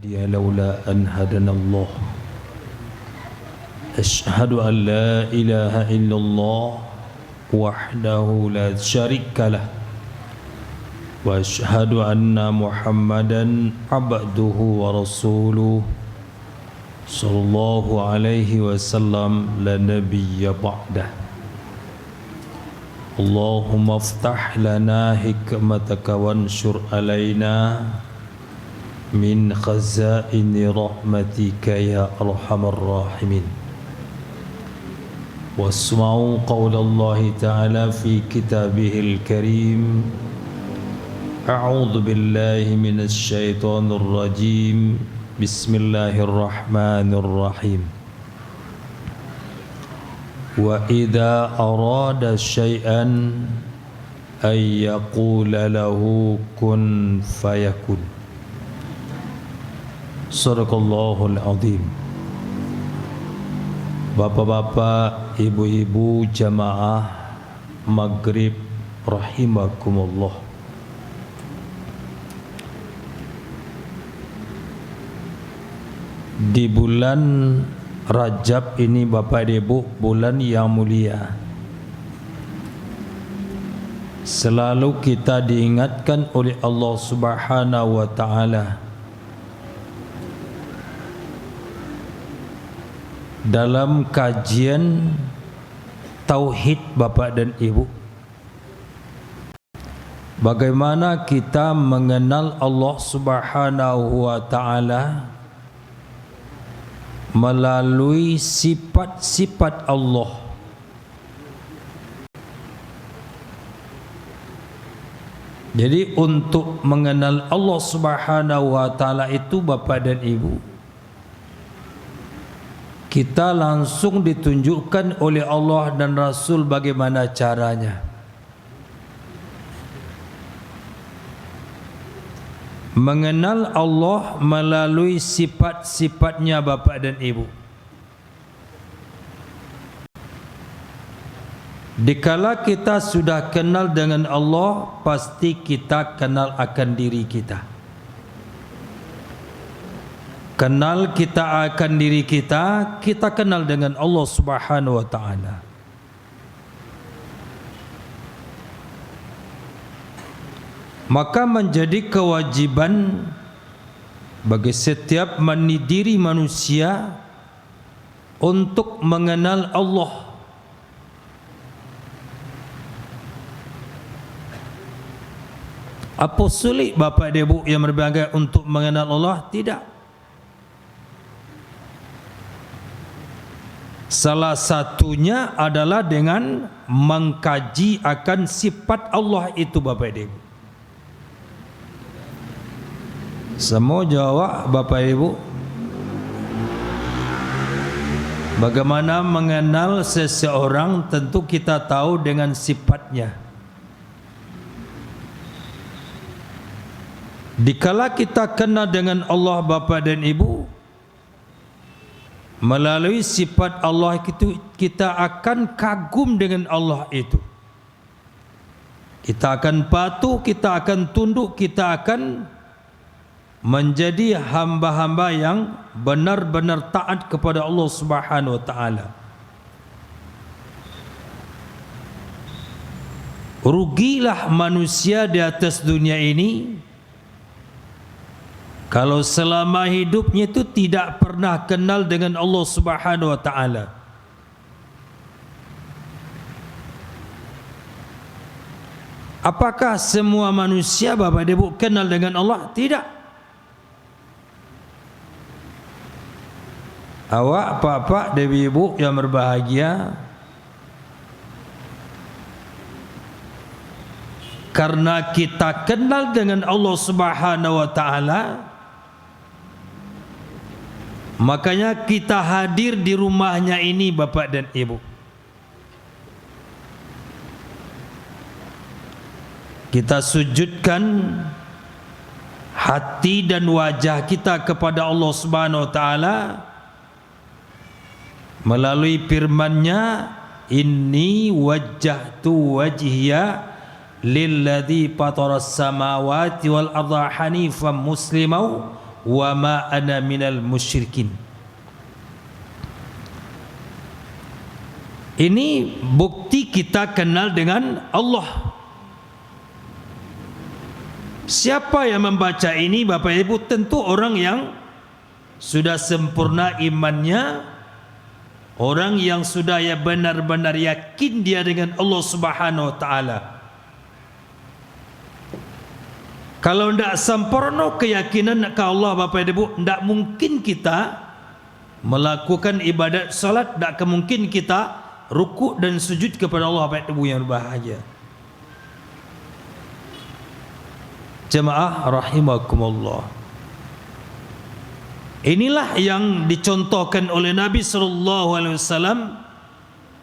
هادي لولا أن هدانا الله أشهد أن لا إله إلا الله وحده لا شريك له وأشهد أن محمدا عبده ورسوله صلى الله عليه وسلم لا نبي بعده اللهم افتح لنا حكمتك وانشر علينا من خزائن رحمتك يا أرحم الراحمين واسمعوا قول الله تعالى في كتابه الكريم أعوذ بالله من الشيطان الرجيم بسم الله الرحمن الرحيم وإذا أراد شيئا أن يقول له كن فيكون Sadaqallahul Azim. Bapak-bapak, ibu-ibu jamaah Maghrib rahimakumullah. Di bulan Rajab ini Bapak dan Ibu, bulan yang mulia, selalu kita diingatkan oleh Allah Subhanahu wa taala dalam kajian tauhid Bapak dan Ibu, bagaimana kita mengenal Allah Subhanahu wa taala melalui sifat-sifat Allah. Jadi untuk mengenal Allah Subhanahu wa taala itu Bapak dan Ibu, kita langsung ditunjukkan oleh Allah dan Rasul bagaimana caranya. Mengenal Allah melalui sifat-sifatnya Bapak dan Ibu. Dikala kita sudah kenal dengan Allah, pasti kita kenal akan diri kita. Kenal kita akan diri kita, kita kenal dengan Allah Subhanahu wa taala. Maka menjadi kewajiban bagi setiap diri manusia untuk mengenal Allah. Apa sulit Bapak dan Ibu yang berbahagia untuk mengenal Allah? Tidak. Salah satunya adalah dengan mengkaji akan sifat Allah itu Bapak dan Ibu. Semua jawab Bapak Ibu. Bagaimana mengenal seseorang? Tentu kita tahu dengan sifatnya. Dikala kita kenal dengan Allah Bapak dan Ibu, melalui sifat Allah itu kita akan kagum dengan Allah itu. Kita akan patuh, kita akan tunduk, kita akan menjadi hamba-hamba yang benar-benar taat kepada Allah Subhanahu wa taala. Rugilah manusia di atas dunia ini kalau selama hidupnya itu tidak pernah kenal dengan Allah Subhanahu wa taala. Apakah semua manusia Bapak dan Ibu kenal dengan Allah? Tidak. Awak, Bapak, Dewi, Ibu yang berbahagia, karena kita kenal dengan Allah Subhanahu wa taala, makanya kita hadir di rumahnya ini Bapak dan Ibu. Kita sujudkan hati dan wajah kita kepada Allah Subhanahu wa taala melalui firman-Nya, inni wajjahtu wajhiya lilladzi fataras samawati wal arda hanifan musliman wa ma ana minal musyrikin. Ini bukti kita kenal dengan Allah. Siapa yang membaca ini Bapak Ibu, tentu orang yang sudah sempurna imannya, orang yang sudah ya benar-benar yakin dia dengan Allah Subhanahu wa taala. Kalau tidak sempurna keyakinan ke Allah Bapak Ibu, tidak mungkin kita melakukan ibadat salat, tidak mungkin kita rukuk dan sujud kepada Allah Bapak Ibu yang berbahagia. Jemaah rahimakumullah. Inilah yang dicontohkan oleh Nabi SAW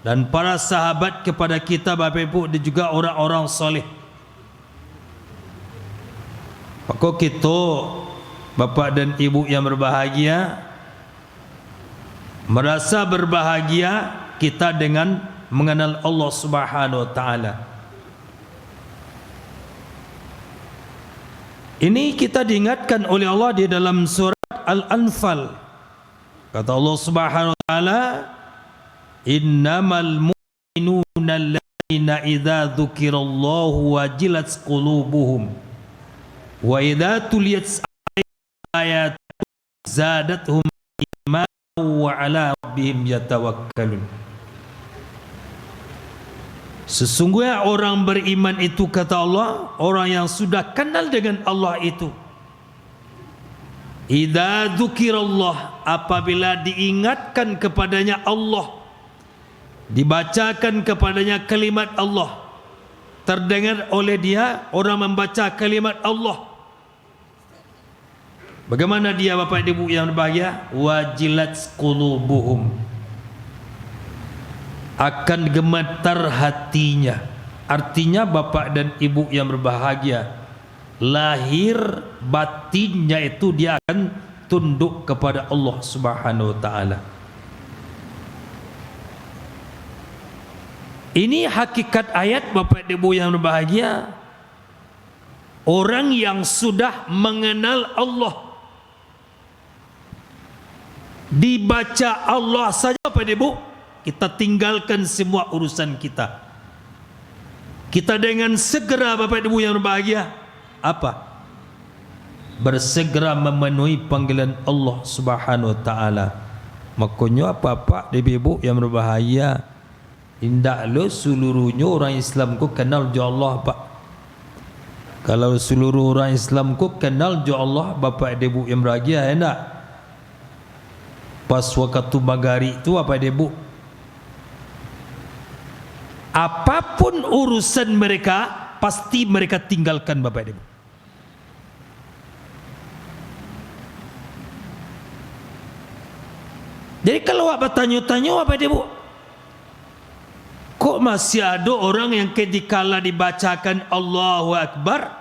dan para sahabat kepada kita Bapak Ibu dan juga orang-orang saleh. Maka kita Bapak dan Ibu yang berbahagia merasa berbahagia kita dengan mengenal Allah Subhanahu wa taala. Ini kita diingatkan oleh Allah di dalam surah Al-Anfal. Kata Allah Subhanahu wa taala, "Innamal mu'minuna alladziina idza dzukirallahu wajilat qulubuhum wa idza tuliyat ayatuhu zadatuhum imanan wa 'ala rabbihim yatawakkalun." Sesungguhnya orang beriman itu, kata Allah, orang yang sudah kenal dengan Allah itu, idza dzukirallah, apabila diingatkan kepadanya Allah, dibacakan kepadanya kalimat Allah, terdengar oleh dia orang membaca kalimat Allah, bagaimana dia Bapak Ibu yang berbahagia? Wajilat qulubuhum, akan gemetar hatinya. Artinya Bapak dan Ibu yang berbahagia, lahir batinnya itu dia akan tunduk kepada Allah Subhanahu wa taala. Ini hakikat ayat Bapak dan Ibu yang berbahagia. Orang yang sudah mengenal Allah, dibaca Allah saja Bapak dan Ibu, kita tinggalkan semua urusan kita. Kita dengan segera Bapak Ibu yang berbahagia apa? Bersegera memenuhi panggilan Allah Subhanahu wa taala. Makanya apa-apa Ibu yang berbahagia, indak lo seluruhnya orang Islam ku kenal jo Allah Pak. Kalau seluruh orang Islam ku kenal jo Allah Bapak Ibu yang berbahagia, hendak pas waktu magari itu apa Ibu, apapun urusan mereka pasti mereka tinggalkan Bapak Ibu. Jadi kalau awak bertanya-tanya Bapak Ibu, kok masih ada orang yang ketikala dibacakan Allahu Akbar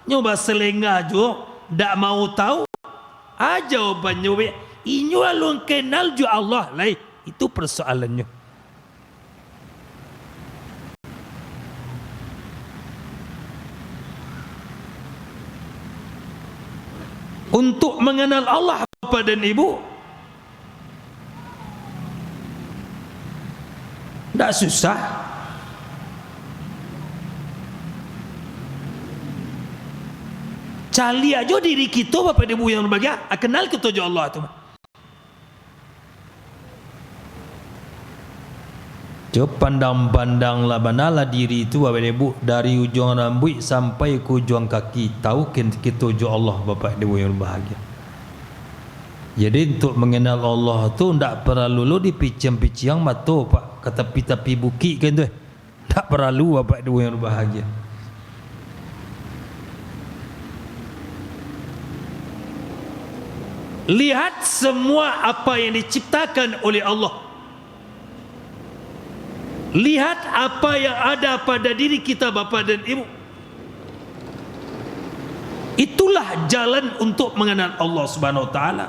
nyoba selengah jo, tak mau tahu aja jawabannya. Inyo alun kenal jo Allah lah, itu persoalannya. Untuk mengenal Allah Bapak dan Ibu tidak susah. Cari aja diri kita Bapak dan Ibu yang berbahagia, kenal kita jo Allah tu. Coba pandang-pandanglah banalah diri itu Bapak Ibu, dari ujung rambut sampai ke ujung kaki, tahu kita jo Allah Bapak Ibu yang berbahagia. Jadi untuk mengenal Allah tu tidak perlu lo dipicam-picam mata Pak ke tepi-tepi bukit kan tu. Tak perlu Bapak Ibu yang berbahagia. Lihat semua apa yang diciptakan oleh Allah. Lihat apa yang ada pada diri kita Bapak dan Ibu. Itulah jalan untuk mengenal Allah Subhanahu wa taala.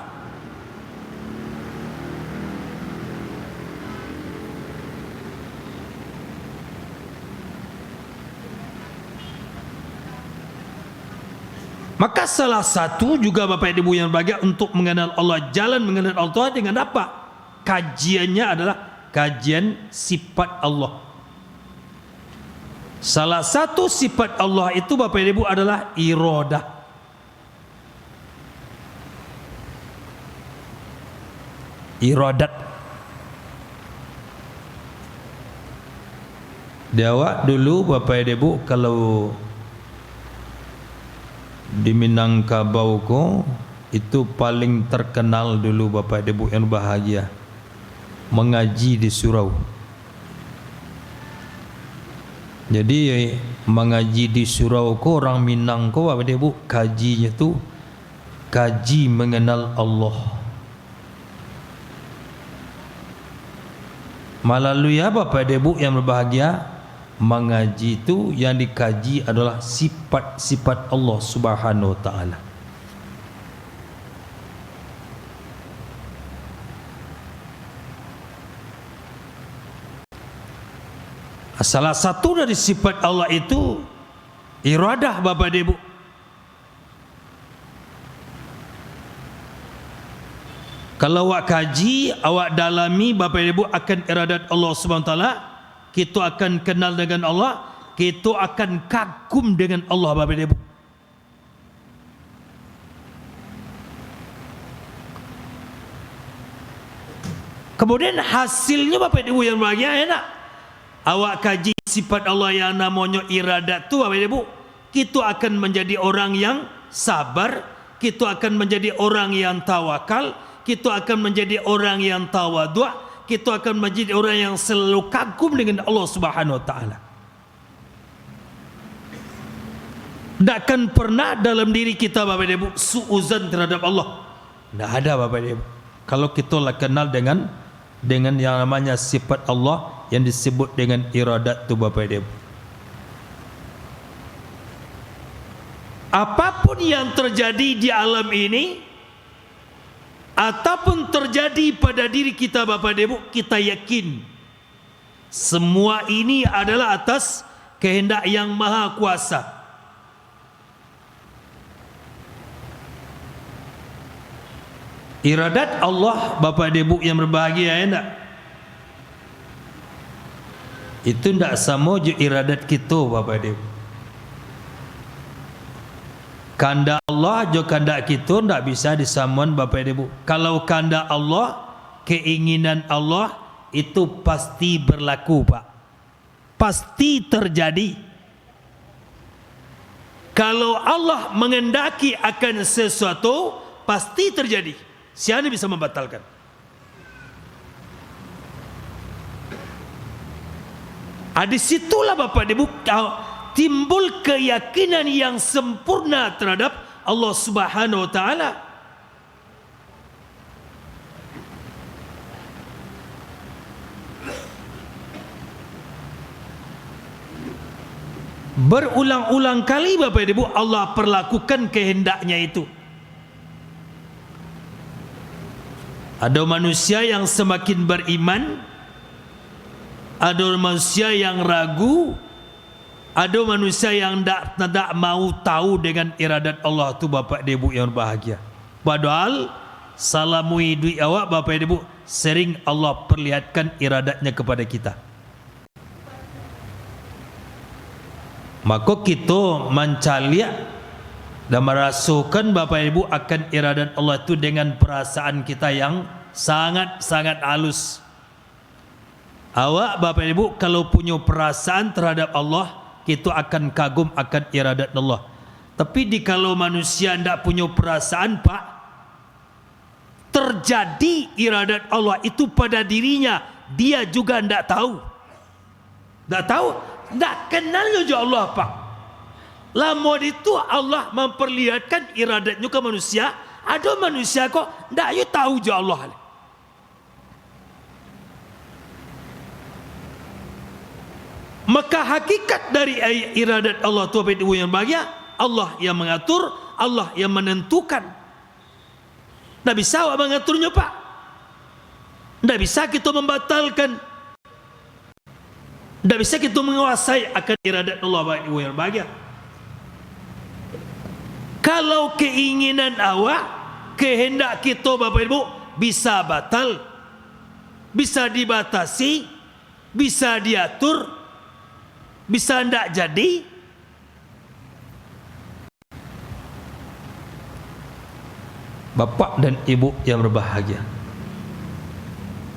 Maka salah satu juga Bapak Ibu yang berbahagia untuk mengenal Allah, jalan mengenal Allah dengan apa? Kajiannya adalah kajian sifat Allah. Salah satu sifat Allah itu Bapak Ibu adalah iradah. Iradat. Awak dulu Bapak Ibu kalau di Minangkabau ko itu paling terkenal dulu Bapak Ibu yang bahagia mengaji di surau. Jadi mengaji di surau ko orang Minang ko Bapak Ibu kajinya tu kaji mengenal Allah. Melalui apa Bapak Ibu yang berbahagia, mengaji itu yang dikaji adalah sifat-sifat Allah Subhanahu wa taala. Salah satu dari sifat Allah itu iradah Bapak Ibu. Kalau awak kaji, awak dalami Bapak Ibu akan iradat Allah Subhanahu wa taala, kita akan kenal dengan Allah, kita akan kagum dengan Allah Bapak Ibu. Kemudian hasilnya Bapak Ibu yang bahagia enak. Awak kaji sifat Allah yang namanya iradat tu Bapak Ibu, kita akan menjadi orang yang sabar, kita akan menjadi orang yang tawakal, kita akan menjadi orang yang tawadhu, kita akan menjadi orang yang selalu kagum dengan Allah Subhanahu wa taala. Takkan pernah dalam diri kita Bapak Ibu suuzan terhadap Allah. Tidak ada Bapak Ibu. Kalau kita lah kenal dengan yang namanya sifat Allah yang disebut dengan iradat tu Bapak Ibu. Apapun yang terjadi di alam ini ataupun terjadi pada diri kita Bapak Ibu, kita yakin semua ini adalah atas kehendak yang maha kuasa. Iradat Allah Bapak Ibu yang berbahagia enggak? Itu tidak sama je iradat kita Bapak Ibu. Kehendak Allah jo kehendak kita tidak bisa disamakan Bapak Ibu. Kalau kehendak Allah, keinginan Allah itu pasti berlaku Pak, pasti terjadi. Kalau Allah mengendaki akan sesuatu, pasti terjadi. Siapa bisa membatalkan? Di situlah Bapak Ibu timbul keyakinan yang sempurna terhadap Allah Subhanahu wa taala. Berulang-ulang kali Bapak Ibu Allah perlakukan kehendaknya itu. Ada manusia yang semakin beriman, ada manusia yang ragu, ada manusia yang tidak mau tahu dengan iradat Allah tu Bapak Ibu yang bahagia. Padahal salamu hidup awak Bapak Ibu sering Allah perlihatkan iradatnya kepada kita. Maka kita mencaliak dan merasukan Bapak Ibu akan iradat Allah itu dengan perasaan kita yang sangat-sangat halus. Awak Bapak Ibu kalau punya perasaan terhadap Allah, kita akan kagum akan iradat Allah. Tapi kalau manusia tidak punya perasaan Pak, terjadi iradat Allah itu pada dirinya, dia juga tidak tahu. Tak tahu, tak kenal juga Allah Pak. Lama itu Allah memperlihatkan iradatnya ke manusia. Ada manusia kok tak tahu juga Allah. Maka hakikat dari iradat Allah tu Bapak Ibu yang bahagia, Allah yang mengatur, Allah yang menentukan. Tak bisa awak mengaturnya Pak. Tak bisa kita membatalkan. Tak bisa kita menguasai akan iradat Allah Bapak Ibu yang bahagia. Kalau keinginan awak, kehendak kita Bapak Ibu bisa batal, bisa dibatasi, bisa diatur, bisa tidak jadi. Bapak dan Ibu yang berbahagia,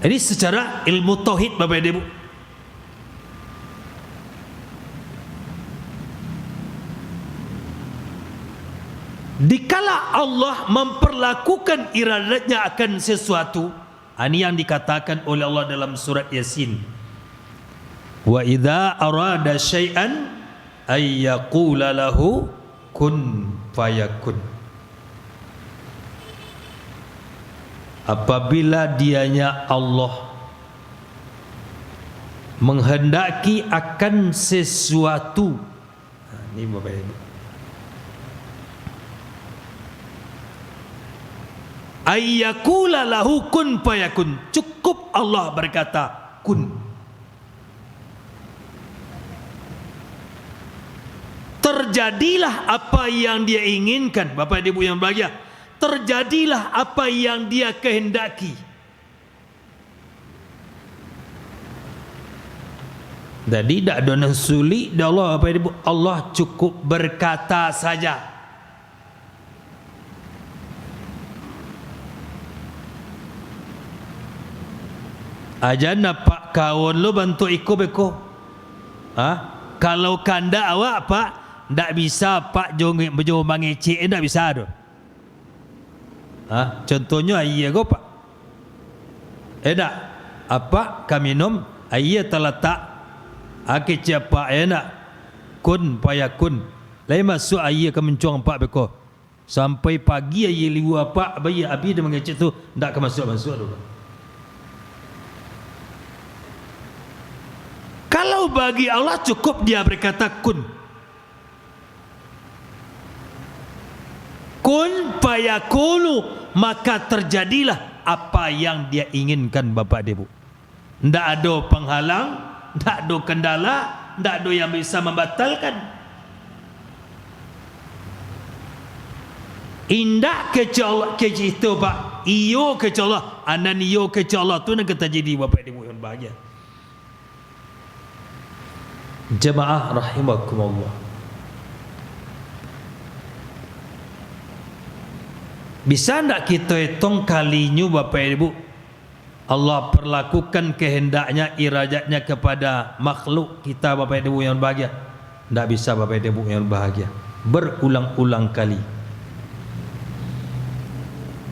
ini secara ilmu tauhid Bapak dan Ibu. Dikala Allah memperlakukan iradatnya akan sesuatu, ini yang dikatakan oleh Allah dalam surat Yasin, wa idza arada syai'an ay yaqula lahu kun fayakun. Apabila dianya Allah menghendaki akan sesuatu, ini Bapak Ibu, ayyakula lahu kun fayakun, cukup Allah berkata kun, terjadilah apa yang dia inginkan. Bapak Ibu yang bahagia, terjadilah apa yang dia kehendaki. Jadi tak ada yang sulit dah Allah, Bapak Ibu. Allah cukup berkata saja. Aja nampak kawan lo bantu beko. Kalau kanda awak pak, tak bisa pak jongik berjauh mangecik, tak bisa tu. Contohnya ayah kau pak, tak apa kami minum ayah terletak kecik pak nak kun payakun, lain masuk ayah ke mencuang pak beko sampai pagi ayah liu apa bayi abi dia mangecik tu tak ke masuk tu. Kalau bagi Allah cukup dia berkata kun. Kun fayakunu, maka terjadilah apa yang dia inginkan Bapak Ibu. Tidak ada penghalang, tidak ada kendala, tidak ada yang bisa membatalkan. Indah kecuali itu Pak. Iyo kecuali anan iyo kecuali tu nak terjadi Bapak Ibu yang bahagia. Jemaah rahimakumullah, bisa tak kita hitung kalinya Bapak Ibu Allah perlakukan kehendaknya, iradatnya kepada makhluk kita Bapak Ibu yang bahagia? Tak bisa Bapak Ibu yang bahagia. Berulang-ulang kali,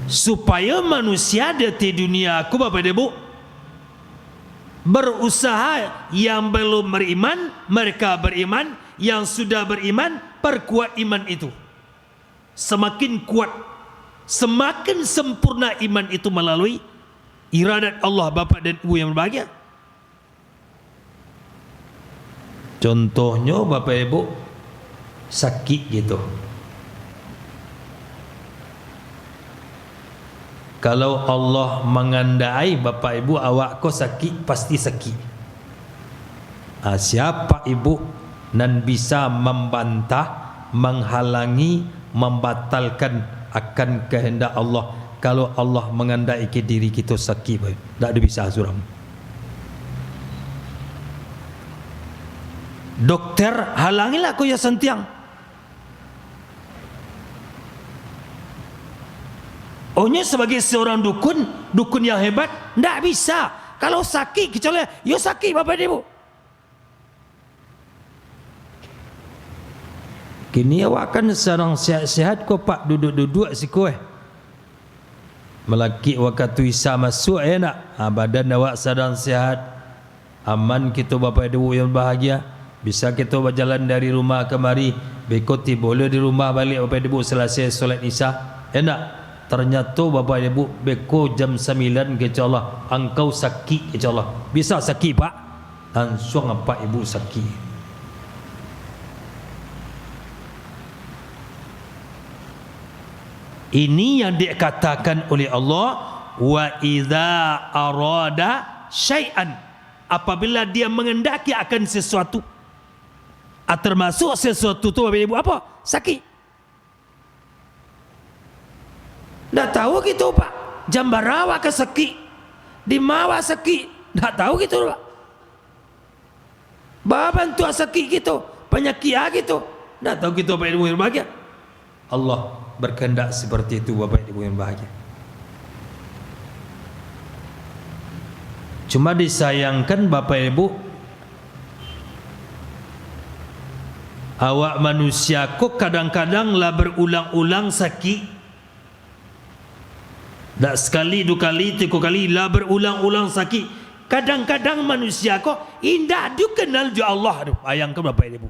supaya manusia di dunia aku Bapak Ibu berusaha, yang belum beriman mereka beriman, yang sudah beriman perkuat iman itu. Semakin kuat, semakin sempurna iman itu melalui iradat Allah Bapak dan Ibu yang berbahagia. Contohnya Bapak Ibu sakit gitu, kalau Allah mengandai Bapak Ibu awak kau sakit, pasti sakit. Siapa ibu nan bisa membantah, menghalangi, membatalkan akan kehendak Allah kalau Allah mengandai ke diri kita sakit? Tak ada bisa suram. Dokter halangilah kau ya sentiang. Ohnya sebagai seorang dukun yang hebat, tidak bisa. Kalau sakit kecuali ya sakit Bapak Ibu. Kini awak kan seorang sehat-sehat kau pak duduk-duduk si kau melaki waktu isa masuk nak badan awak sedang sehat, aman kita Bapak Ibu yang bahagia. Bisa kita berjalan dari rumah kemari, bekoti boleh di rumah balik Bapak Ibu selesai solat isya enak. Ternyata Bapak Ibu beko jam 9 kecuali engkau sakit kecuali bisa sakit pak, langsung apa ibu sakit. Ini yang dikatakan oleh Allah, wa idza arada syai'an, apabila dia mengendaki akan sesuatu, termasuk sesuatu itu Bapak Ibu apa? Sakit. Ndak tahu gitu Pak. Jambarawa ke seki, di mawa seki, ndak tahu gitu Pak. Baban tua seki gitu, penyakia gitu, ndak tahu gitu Bapak Ibu yang bahagia. Allah berkehendak seperti itu Bapak Ibu yang bahagia. Cuma disayangkan Bapak Ibu, awak manusia kok kadang-kadang lah berulang-ulang sakit. Tak sekali, dua kali, tiga kali lah berulang-ulang sakit. Kadang-kadang manusia kok indah dia kenal jo Allah. Aduh, bayangkan Bapak Ibu.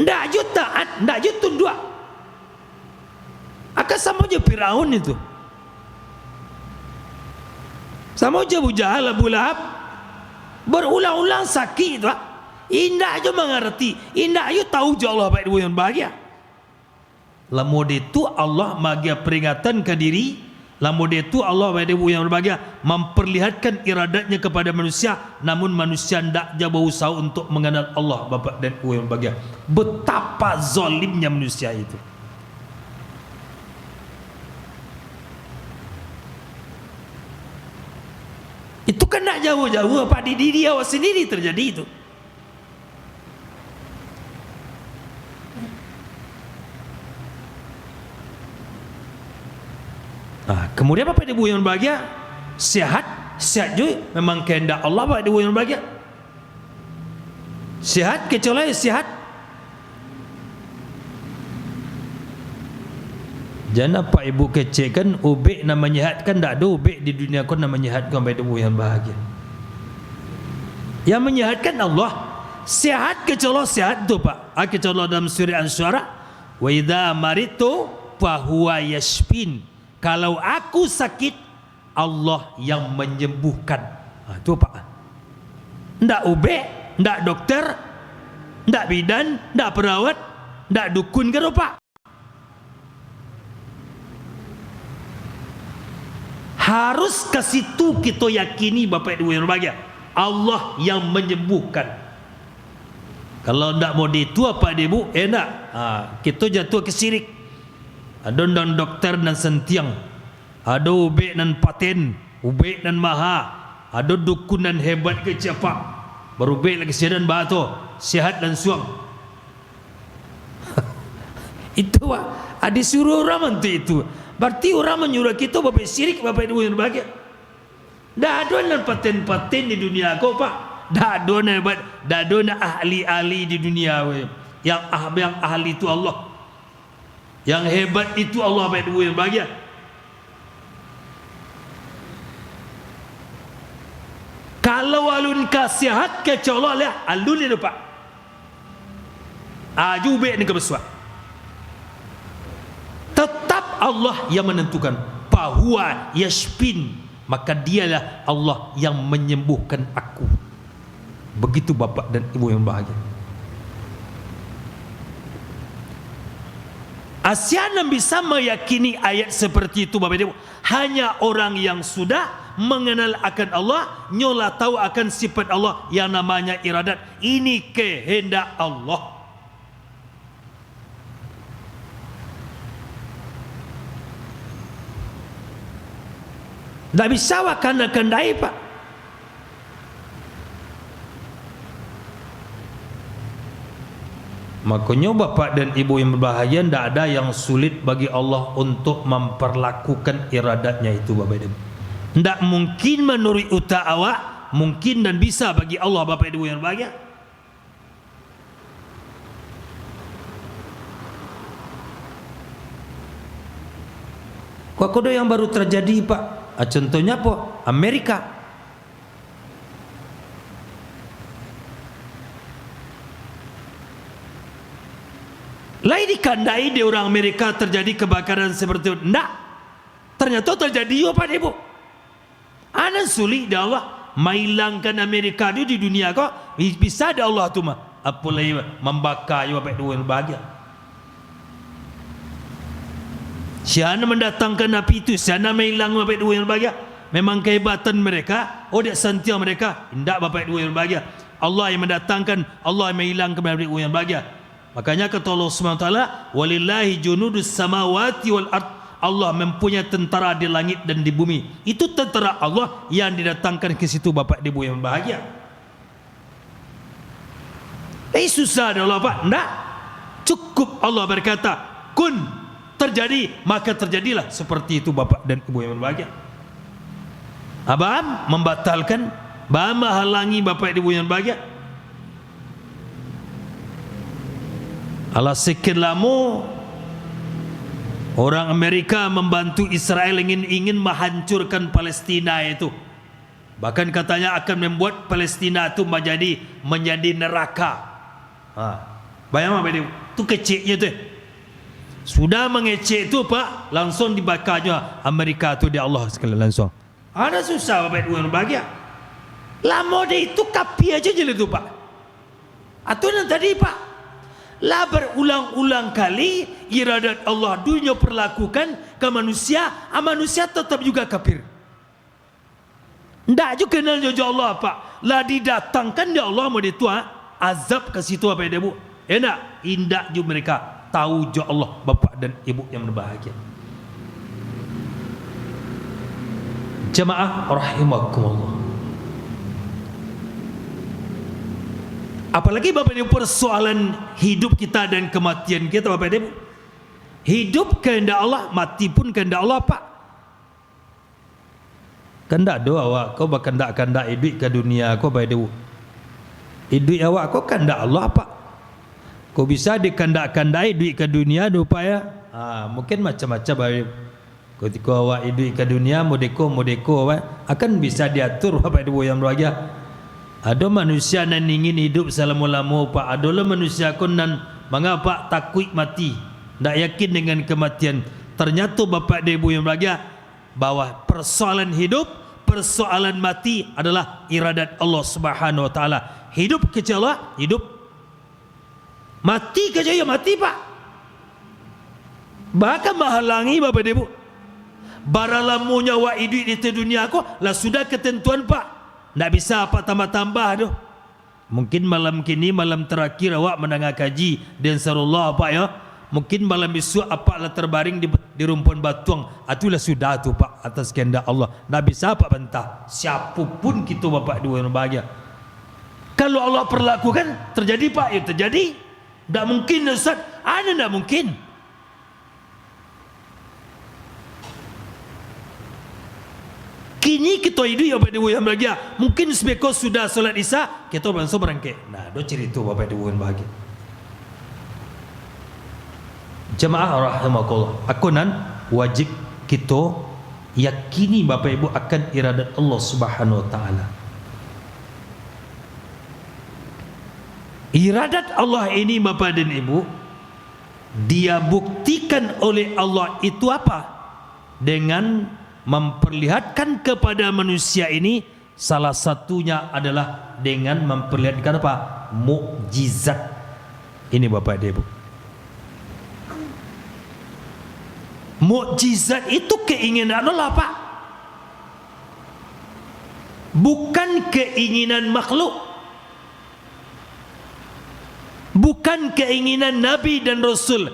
Ndak jo taat, ndak jo tunduk. Akan sama je Firaun itu. Sama je Abu Jahal, Abu Lahab. Berulang-ulang sakit itu. Indah jo mengerti, indah jo tahu jo Allah Bapak Ibu yang bahagia. Lamun itu Allah magia peringatan ke diri, lamun itu Allah Bapak Ibu yang berbahagia memperlihatkan iradatnya kepada manusia, namun manusia tidak jauh berusaha untuk mengenal Allah Bapak dan Ibu yang berbahagia. Betapa zalimnya manusia itu. Itu kan tidak jauh-jauh Pak, di diri awak sendiri terjadi itu. Nah, kemudian Bapak Ibu yang berbahagia, sehat juga memang kehendak Allah Bapak Ibu yang berbahagia. Sehat kecuali sehat. Jangan Pak Ibu kecilkan ubek nama menyehatkan, tak ada ubek di dunia kau nama menyehatkan Bapak Ibu yang bahagia. Yang menyehatkan Allah. Sehat kecuali sehat tu Pak. Kecuali dalam surah An-Syu'ara, wa idza maritu fa huwa yashfin. Kalau aku sakit, Allah yang menyembuhkan. Itu Pak. Ndak ube, ndak dokter, ndak bidan, ndak perawat, ndak dukun kan Pak. Harus ke situ kita yakini Bapak Ibu yang berbahagia. Allah yang menyembuhkan. Kalau ndak mau itu apa Ibu? Enak. Kita jatuh ke syirik. Ada dan dokter dan sentiang, ada ubek dan paten, ubek dan maha, ada dukun dan hebat ke siapa, berubek lagi sedan batu, sihat dan suang. Itu Pak, ada suruh orang itu. Berarti orang menyuruh kita Bapak syirik Bapak Ibu yang berbahagia. Dah ada dan paten-paten di dunia kau Pak. Dah ada hebat, dah ada ahli-ahli di dunia yang ahli itu Allah. Yang hebat itu Allah Bapak Ibu yang bahagia. Kalau alun kasihat kecuali alun itu Pak. Ajube ni kebesuat. Tetap Allah yang menentukan. Fahuwa yashfin. Maka dialah Allah yang menyembuhkan aku. Begitu Bapak dan Ibu yang bahagia. Asyana bisa meyakini ayat seperti itu Bapak Ibu. Hanya orang yang sudah mengenal akan Allah, nyola tahu akan sifat Allah yang namanya iradat. Ini kehendak Allah. Tak bisa wakanda-kandai Pak. Makanya Bapak dan Ibu yang berbahagia, tidak ada yang sulit bagi Allah untuk memperlakukan iradatnya itu Bapak Ibu. Tidak mungkin menurut utak awak, mungkin dan bisa bagi Allah Bapak Ibu yang berbahagia. Kok ada yang baru terjadi Pak? Contohnya apa? Amerika. Lain dikandai di orang Amerika terjadi kebakaran seperti itu. Tidak. Ternyata terjadi apa Ibu? Anak sulit dah Allah menghilangkan Amerika di dunia kok. Bisa dah Allah tu mah. Apa lagi membakar Bapak Ibu yang bahagia. Siapa mendatangkan api itu, siapa menghilang Bapak Ibu yang bahagia. Memang kehebatan mereka, dia santiang mereka. Tidak Bapak Ibu yang bahagia. Allah yang mendatangkan, Allah yang menghilangkan Bapak Ibu yang bahagia. Makanya kata Allah SWT, walillahi junudus samawati wal ard. Allah mempunyai tentara di langit dan di bumi. Itu tentara Allah yang didatangkan ke situ Bapak Ibu yang bahagia. Susah dah Allah Pak. Tidak. Cukup Allah berkata, kun, terjadi, maka terjadilah. Seperti itu Bapak dan Ibu yang berbahagia. Abang membatalkan, abang menghalangi Bapak Ibu yang berbahagia. Allah sekian lama orang Amerika membantu Israel ingin menghancurkan Palestina itu. Bahkan katanya akan membuat Palestina itu menjadi neraka. Bayang apa dia? Itu kecilnya tu. Sudah mengecek itu Pak, langsung dibakarnya Amerika tu di Allah sekali langsung. Ada susah Bapak Ibu yang bahagia. Lama dia itu kapi aja je itu Pak. Atau yang tadi Pak, lah berulang-ulang kali iradat Allah dunia perlakukan ke manusia, manusia tetap juga kafir. Ndak juga kenal jojo Allah Pak. Lah didatangkan dia Allah mau ditua azab ke situ apa dia Bu? Enak, indah juga mereka tahu jo Allah Bapak dan Ibu yang berbahagia. Jemaah rahimakumullah. Apalagi Bapak Ibu persoalan hidup kita dan kematian kita Bapak Ibu. Hidup kehendak Allah, mati pun kehendak Allah Pak. Kehendak doa awak kau berkehendak hidup ke dunia kau Bapak Ibu. Hidup awak kau kehendak Allah Pak. Kau bisa dikehendak-kehendai hidup ke dunia supaya mungkin macam-macam Bapak Ibu. Ketika awak hidup ke dunia modeko akan bisa diatur Bapak Ibu yang berbahagia. Ada manusia yang ingin hidup selama-lama Pak. Ada manusia kon nan mengapa takut mati, tak yakin dengan kematian. Ternyata Bapak Ibu yang berbahagia bahwa persoalan hidup, persoalan mati adalah iradat Allah Subhanahu wa taala. Hidup kerja Allah, hidup. Mati kerja ya mati Pak. Bahkan menghalangi Bapak Ibu. Baralamunya wa hidup di dunia aku lah sudah ketentuan Pak. Tak bisa apa tambah-tambah tu. Mungkin malam kini malam terakhir awak mendengar kaji dan sarullah Pak ya. Mungkin malam besok apa lah terbaring di rumpun batuang. Itulah sudah tu Pak atas kehendak Allah. Tak bisa apa bantah. Siapapun kita Bapak dua yang bahagia. Kalau Allah perlakukan terjadi Pak ya terjadi. Tak mungkin Ustaz. Ada tak mungkin. Kini kita hidup ya Bapak Ibu yang bahagia. Mungkin sebekos sudah solat Isya, kita langsung berangkat. Nah, do cerita Bapak Ibu yang bahagia. Jemaah rahimakumullah. Akunan wajib kita yakini Bapak Ibu akan iradat Allah Subhanahu wa taala. Iradat Allah ini Bapak dan Ibu, dia buktikan oleh Allah itu apa? Dengan memperlihatkan kepada manusia ini, salah satunya adalah dengan memperlihatkan apa? Mukjizat. Ini Bapak dan Ibu. Mukjizat itu keinginan Allah Pak. Bukan keinginan makhluk. Bukan keinginan Nabi dan Rasul,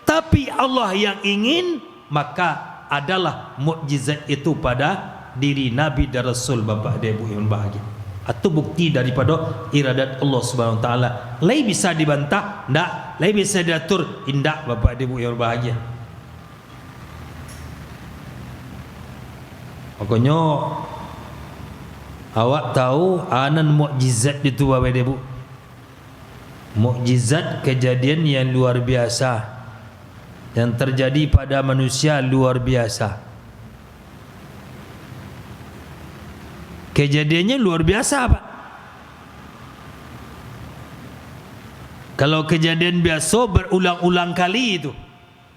tapi Allah yang ingin, maka adalah mukjizat itu pada diri Nabi dan Rasul Bapak dan Ibu yang bahagia. Atau bukti daripada iradat Allah Subhanahu wa taala. Lai bisa dibantah? Tak. Lai bisa diatur? Indak Bapak dan Ibu yang bahagia. Makanya awak tahu anan mukjizat itu Bapak dan Ibu. Mukjizat kejadian yang luar biasa yang terjadi pada manusia luar biasa. Kejadiannya luar biasa Pak. Kalau kejadian biasa berulang-ulang kali itu,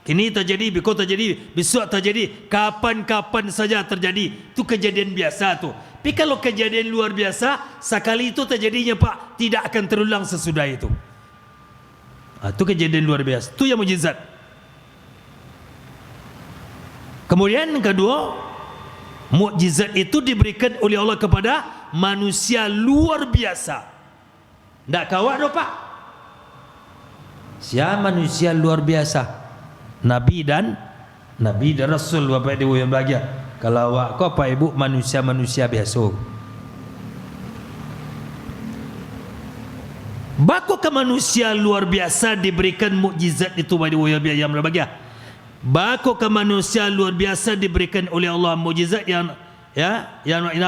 kini terjadi, besok terjadi, besok terjadi, kapan-kapan saja terjadi, itu kejadian biasa tu. Tapi kalau kejadian luar biasa, sekali itu terjadinya Pak, tidak akan terulang sesudah itu. Itu kejadian luar biasa. Itu yang mukjizat. Kemudian kedua, mukjizat itu diberikan oleh Allah kepada manusia luar biasa. Tak kawat dah Pak. Siapa manusia luar biasa, Nabi dan Rasul Bapak Ibu yang bahagia. Kalau awak kau Pak Ibu manusia biasa. Bako ke manusia luar biasa diberikan mukjizat itu Bapak Ibu yang berbahagia. Bako ke manusia luar biasa diberikan oleh Allah mukjizat yang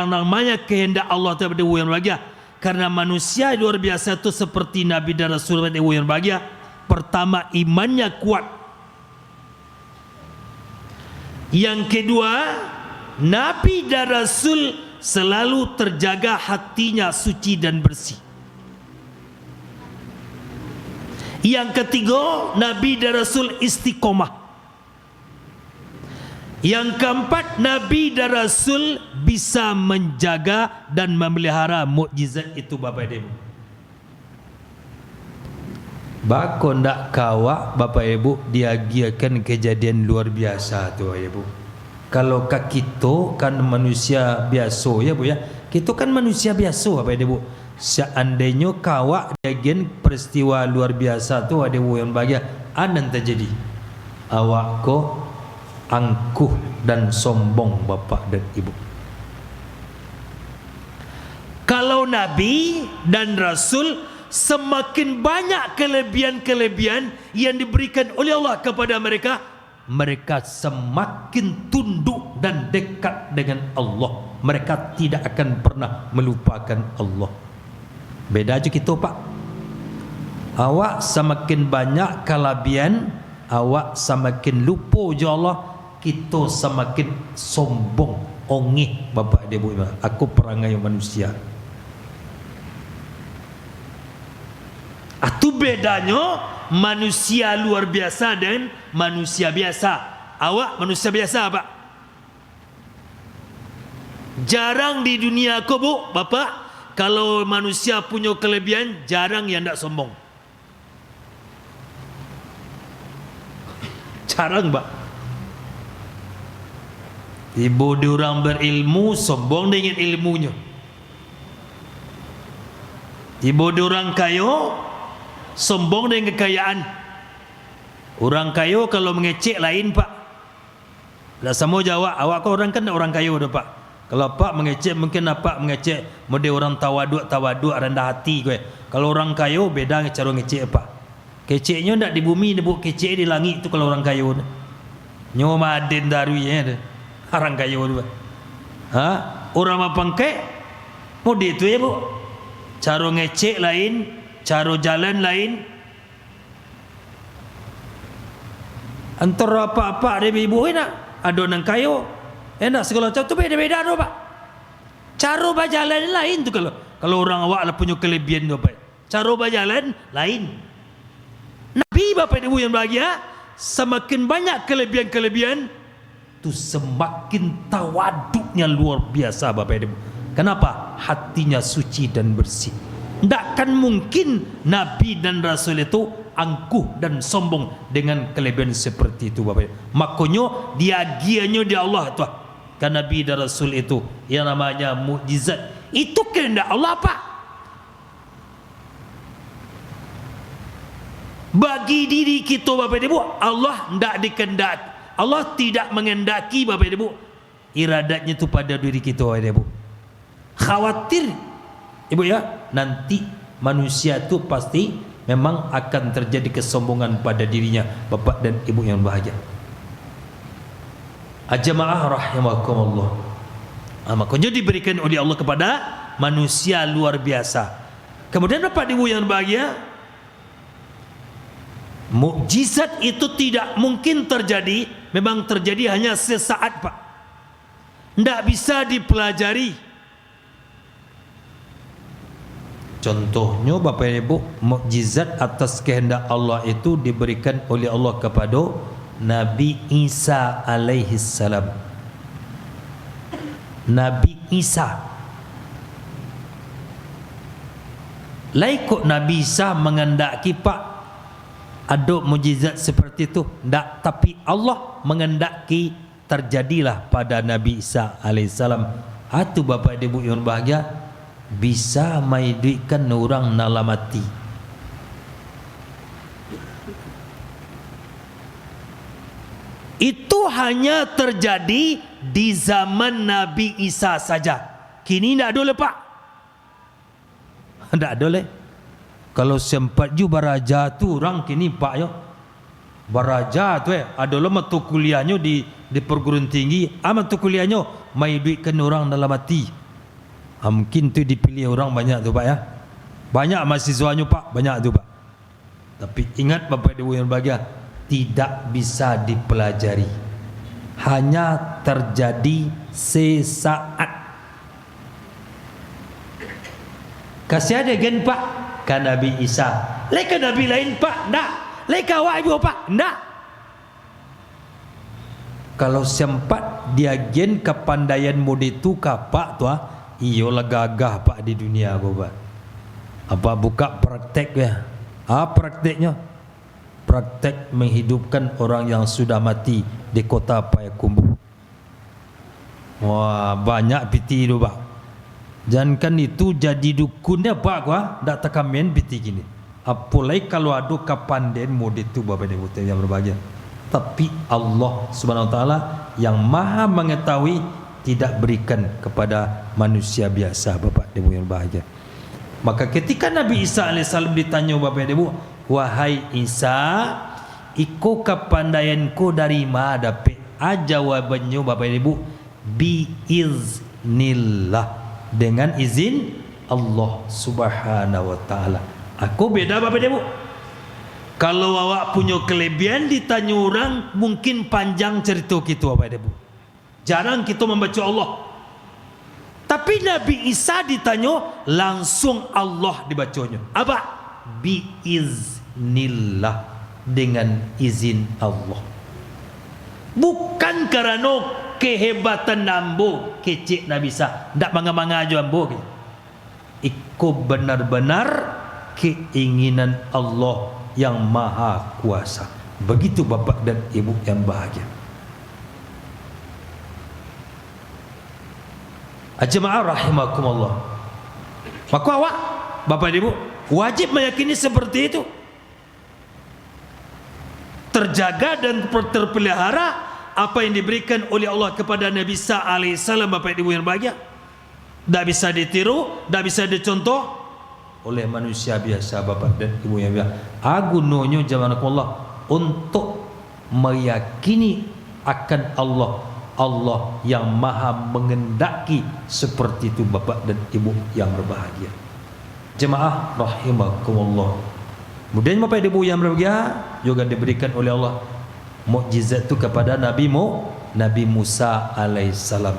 namanya kehendak Allah Bapak Ibu yang berbahagia. Karena manusia luar biasa itu seperti Nabi dan Rasul Bapak Ibu yang berbahagia. Pertama, imannya kuat. Yang kedua, Nabi dan Rasul selalu terjaga hatinya suci dan bersih. Yang ketiga, Nabi dan Rasul istiqomah. Yang keempat, Nabi dan Rasul bisa menjaga dan memelihara mukjizat itu Bapak Ibu. Bako ndak kawak Bapak Ibu diagiakan kejadian luar biasa tu Bapak Ibu. Kalau kita kan manusia biasa ya Bu ya. Kita kan manusia biasa Bapak Ibu. Seandainya kawak diagian peristiwa luar biasa tu ada yang bahagia, anan terjadi. Awak ko angkuh dan sombong Bapak dan Ibu. Kalau Nabi dan Rasul semakin banyak kelebihan-kelebihan yang diberikan oleh Allah kepada mereka, mereka semakin tunduk dan dekat dengan Allah. Mereka tidak akan pernah melupakan Allah. Beda aja kita Pak. Awak semakin banyak kelebihan, awak semakin lupa je Allah. Kita semakin sombong, ongih Bapak Ibu. Aku perangai manusia. Itu bedanya manusia luar biasa dan manusia biasa. Awak manusia biasa Pak. Jarang di dunia aku Bu, Bapak, kalau manusia punya kelebihan, jarang yang tak sombong. Jarang Pak. Ibu diorang berilmu, sombong dengan ilmunya. Ibu diorang kaya, sombong dengan kekayaan. Orang kaya kalau mengecek lain Pak. Lah sama jawab, awak kau orang kan orang kaya dah Pak. Kalau Pak mengecek mungkin apa mengecek model orang tawaduk rendah hati kowe. Kalau orang kaya beda cara ngecek Pak. Keceknya ndak di bumi, dia kecek di langit tu kalau orang kaya. Nyo maden daruinya ada. Orang kaya tu. Ha? Orang mapangke model tu ya Bu. Cara ngecek lain, cara jalan lain. Antara apa-apa dia ibu enak, ada orang kaya enak segala macam tu beda-beda tu Pak. Cara berjalan lain tu kalau orang awak lah punya kelebihan tu Pak. Cara berjalan lain. Nabi Bapak Ibu yang bahagia, semakin banyak kelebihan-kelebihan tu semakin tawaduknya luar biasa Bapak Ibu. Kenapa? Hatinya suci dan bersih. Takkan mungkin Nabi dan Rasul itu angkuh dan sombong dengan kelebihan seperti itu Bapak. Makanya diagiannya di Allah tu. Kan Nabi dan Rasul itu yang namanya mukjizat. Itu kehendak Allah Pak. Bagi diri kita Bapak Ibu, Allah tidak dikehendaki. Allah tidak mengendaki Bapak Ibu. Iradatnya itu pada diri kita Bapak Ibu. Khawatir Ibu ya, nanti manusia itu pasti memang akan terjadi kesombongan pada dirinya Bapak dan Ibu yang bahagia. Ajamaah rahimakumullah. Makanya diberikan oleh Allah kepada manusia luar biasa. Kemudian Bapak Ibu yang bahagia, mukjizat itu tidak mungkin terjadi, memang terjadi hanya sesaat Pak. Tidak bisa dipelajari. Contohnya Bapak Ibu, mukjizat atas kehendak Allah itu diberikan oleh Allah kepada Nabi Isa alaihi salam. Nabi Isa. Laikuk Nabi Isa mengendaki Pak ada mukjizat seperti itu? Tak, tapi Allah mengendaki terjadilah pada Nabi Isa alaihi salam. Itu Bapak Ibu yang bahagia, bisa maidukan orang nala mati. hanya terjadi di zaman Nabi Isa saja. Kini tidak ada pak. Tidak ada leh. Kalau sempat juga baraja tu orang kini pak yo. Baraja tu adalah mata kuliahnya di perguruan tinggi. Mata kuliahnya mai duitkan orang dalam hati. Mungkin tu dipilih orang banyak tu pak ya. Banyak mahasiswanya pak, banyak tu pak. Tapi ingat Bapak Ibu yang berbahagia, tidak bisa dipelajari. Hanya terjadi sesaat. Kasih ada gen pak kan Nabi Isa. Leka Nabi lain pak, ndak. Leka awak juga pak, ndak. Kalau sempat dia gen kepandaian mode tu kapak tu iyalah gagah pak di dunia Bapak. Apa buka praktek ya? Prakteknya praktek menghidupkan orang yang sudah mati di kota Payakumbuh. Wah, banyak piti tu pak. Jangan itu jadi dukun dia pak gua, ndak tekamen piti gini. Apalagi kalau ada kapanden mode itu Bapak Ibu yang berbahagia. Tapi Allah Subhanahu wa taala yang Maha mengetahui tidak berikan kepada manusia biasa Bapak Ibu yang berbahagia. Maka ketika Nabi Isa alaihissalam ditanya Bapak Ibu, wahai Isa, iko kepandaianku dari mana dapat? Jawabannya Bapak Ibu, biiznillah, dengan izin Allah Subhanahu wa taala. Aku beda Bapak Ibu. Kalau awak punya kelebihan ditanya orang, mungkin panjang cerita kita Bapak Ibu. Jarang kita membaca Allah. Tapi Nabi Isa ditanya langsung Allah dibacanya. Apa? Biiznillah, dengan izin Allah. Bukan kerana kehebatan nambo kecil Nabi Isa. Tak manga-manga aja ambo. Iko benar-benar keinginan Allah yang maha kuasa. Begitu Bapak dan Ibu yang bahagia. Jemaah rahimakumullah. Maka awak Bapak Ibu wajib meyakini seperti itu. Terjaga dan terpelihara apa yang diberikan oleh Allah kepada Nabi Isa alaihissalam Bapak Ibu yang bahagia. Tak bisa ditiru, tak bisa dicontoh oleh manusia biasa Bapak dan Ibu yang bahagia. Agunonyo jamaah untuk meyakini akan Allah yang maha mengendaki seperti itu Bapak dan Ibu yang berbahagia. Jemaah rahimakumullah. Kemudian Bapak dan Ibu yang berbahagia juga diberikan oleh Allah mukjizat itu kepada Nabi Musa alaihissalam.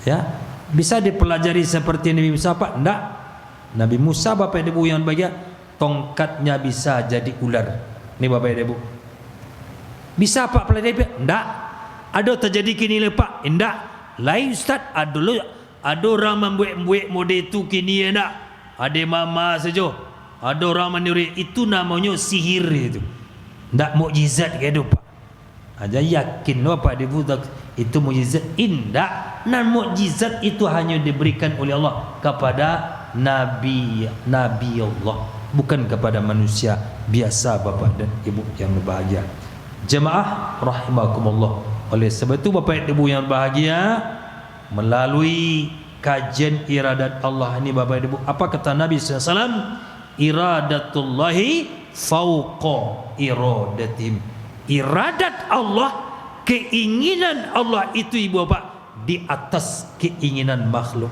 Ya, bisa dipelajari seperti Nabi Musa apa? Enggak. Nabi Musa Bapak dan Ibu yang berbahagia, tongkatnya bisa jadi ular. Ini Bapak dan Ibu. Bisa apa pelajari? Enggak. Ada terjadi kini lepak? Enggak. Lain Ustaz, ada orang membuat mode itu kini enggak. Ada mama saja. Ada orang meniru, itu namanya sihir itu. Enggak mukjizat gitu Pak. Aja yakin Bapak Ibu itu mukjizat? Enggak. Nan mukjizat itu hanya diberikan oleh Allah kepada nabi Allah, bukan kepada manusia biasa Bapak dan Ibu yang berbahagia. Jemaah rahimakumullah. Oleh sebab itu Bapak Ibu yang bahagia, melalui kajian iradat Allah ini Bapak Ibu, apa kata Nabi SAW? Iradatullahi fauqa iradatim. Iradat Allah, keinginan Allah itu Ibu Bapak di atas keinginan makhluk.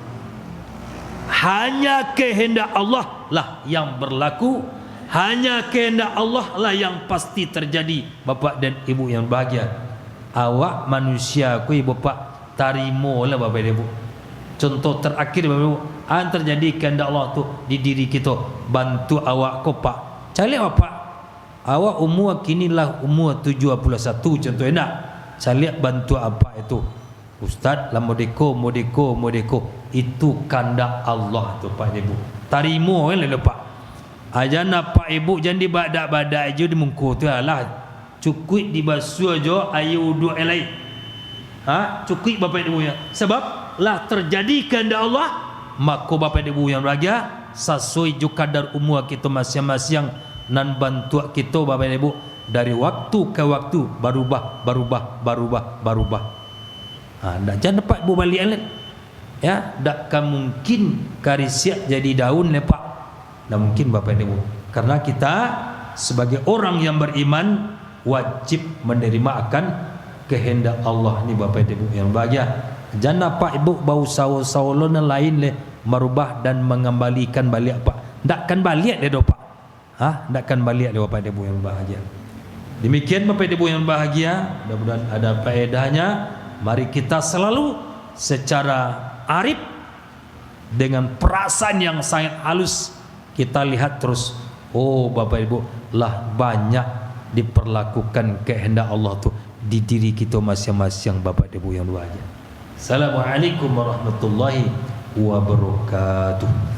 Hanya kehendak Allah lah yang berlaku, hanya kehendak Allah lah yang pasti terjadi Bapak dan Ibu yang bahagia. Awak manusia ku Ibu Bapak tarimo lah Bapak Ibu. Contoh terakhir Bapak Ibu, terjadi kehendak Allah tu di diri kita, bantu awak ko Pak. Cari Bapak, awak umur kini lah umur 71 contohnya nak. Saya lihat bantu apa itu? Ustaz lah modeko itu kehendak Allah tu Pak Ibu. Tarimo kan lah Pak. Aja nak Pak Ibu jangan dibadak-badak aja di muka tu lah. Cukup dibasuh aja air wuduk yang lain. Cukup Bapak Ibu ya. Sebab lah terjadi kehendak Allah, maka Bapak Ibu yang berbahagia, sesuai jo kadar umur kita masing-masing nan bantu kita Bapak Ibu dari waktu ke waktu berubah. Ndak jangan dapat balik alat. Ya, takkan mungkin karisiak jadi daun lepak. Ndak mungkin Bapak Ibu. Karena kita sebagai orang yang beriman wajib menerima akan kehendak Allah ni Bapak Ibu yang bahagia. Jangan Pak Ibu bau sawo-sawo lain le merubah dan mengembalikan balik Pak. Ndakkan balik dia Pak. Ndakkan balik dia Bapak Ibu yang bahagia. Demikian Bapak Ibu yang bahagia, mudah-mudahan ada faedahnya. Mari kita selalu secara arif dengan perasaan yang sangat halus kita lihat terus, oh Bapak Ibu lah banyak diperlakukan kehendak Allah tuh di diri kita masing-masing Bapak Ibu yang bahagia. Assalamualaikum warahmatullahi wabarakatuh.